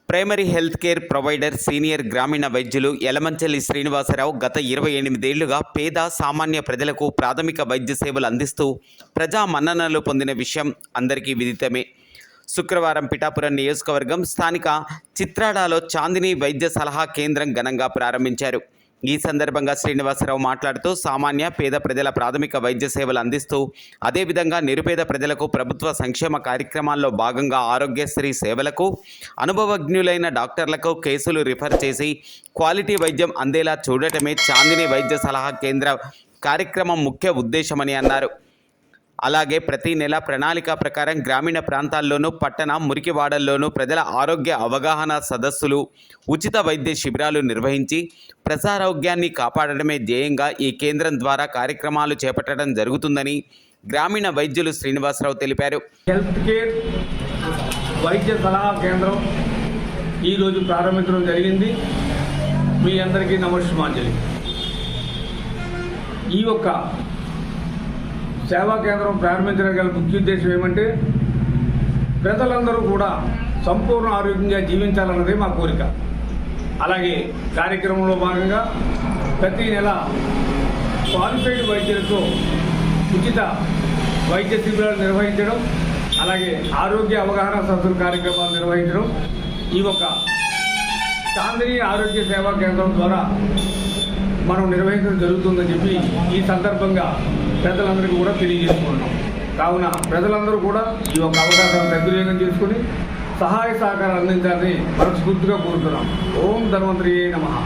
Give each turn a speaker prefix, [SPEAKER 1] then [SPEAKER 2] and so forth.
[SPEAKER 1] Primary health care provider senior గ్రామీణ వైద్యులు యలమంచలి శ్రీనివాసరావు గత 28 ఏళ్లుగా పేద సామాన్య ప్రజలకు ప్రాథమిక వైద్య సేవలు అందిస్తూ ప్రజా మన్ననలు పొందిన విషయం అందరికీ విదితమే. శుక్రవారం పిఠాపురం నియోజకవర్గం స్థానిక చిత్రాడలో చాందిని వైద్య సలహా కేంద్రం ఘనంగా ప్రారంభించారు. ఈ సందర్భంగా శ్రీనివాసరావు మాట్లాడుతూ సామాన్య పేద ప్రజల ప్రాథమిక వైద్య సేవలు అందిస్తూ అదేవిధంగా నిరుపేద ప్రజలకు ప్రభుత్వ సంక్షేమ కార్యక్రమాల్లో భాగంగా ఆరోగ్యశ్రీ సేవలకు అనుభవజ్ఞులైన డాక్టర్లకు కేసులు రిఫర్ చేసి క్వాలిటీ వైద్యం అందేలా చూడటమే చాందిని వైద్య సలహా కేంద్ర కార్యక్రమం ముఖ్య ఉద్దేశమని అన్నారు. అలాగే ప్రతి నెల ప్రణాళిక ప్రకారం గ్రామీణ ప్రాంతాల్లోనూ పట్టణ మురికివాడల్లోనూ ప్రజల ఆరోగ్య అవగాహన సదస్సులు, ఉచిత వైద్య శిబిరాలు నిర్వహించి ప్రజారోగ్యాన్ని కాపాడడమే ధ్యేయంగా ఈ కేంద్రం ద్వారా కార్యక్రమాలు చేపట్టడం జరుగుతుందని గ్రామీణ వైద్యులు శ్రీనివాసరావు తెలిపారు.
[SPEAKER 2] హెల్త్ కేర్ వైద్య సలహా కేంద్రం ఈరోజు ప్రారంభించడం జరిగింది. మీ అందరికీ నమస్కారం. ఈ యొక్క సేవా కేంద్రం ప్రారంభించడం గల ముఖ్య ఉద్దేశం ఏమంటే ప్రజలందరూ కూడా సంపూర్ణ ఆరోగ్యంగా జీవించాలన్నదే మా కోరిక. అలాగే కార్యక్రమంలో భాగంగా ప్రతి నెల క్వాలిఫైడ్ వైద్యులతో ఉచిత వైద్య శిబిరాలు నిర్వహించడం, అలాగే ఆరోగ్య అవగాహన సదస్సుల కార్యక్రమాలు నిర్వహించడం ఈ ఒక చాందిని ఆరోగ్య సేవా కేంద్రం ద్వారా మనం నిర్వహించడం జరుగుతుందని చెప్పి ఈ సందర్భంగా ప్రజలందరికీ కూడా తెలియజేసుకుంటున్నాం. కావున ప్రజలందరూ కూడా ఈ యొక్క అవకాశాన్ని సద్వినియోగం చేసుకుని సహాయ సహకారాలు అందించాలని మనస్ఫూర్తిగా కోరుతున్నాం. ఓం ధన్వంతరియే నమః.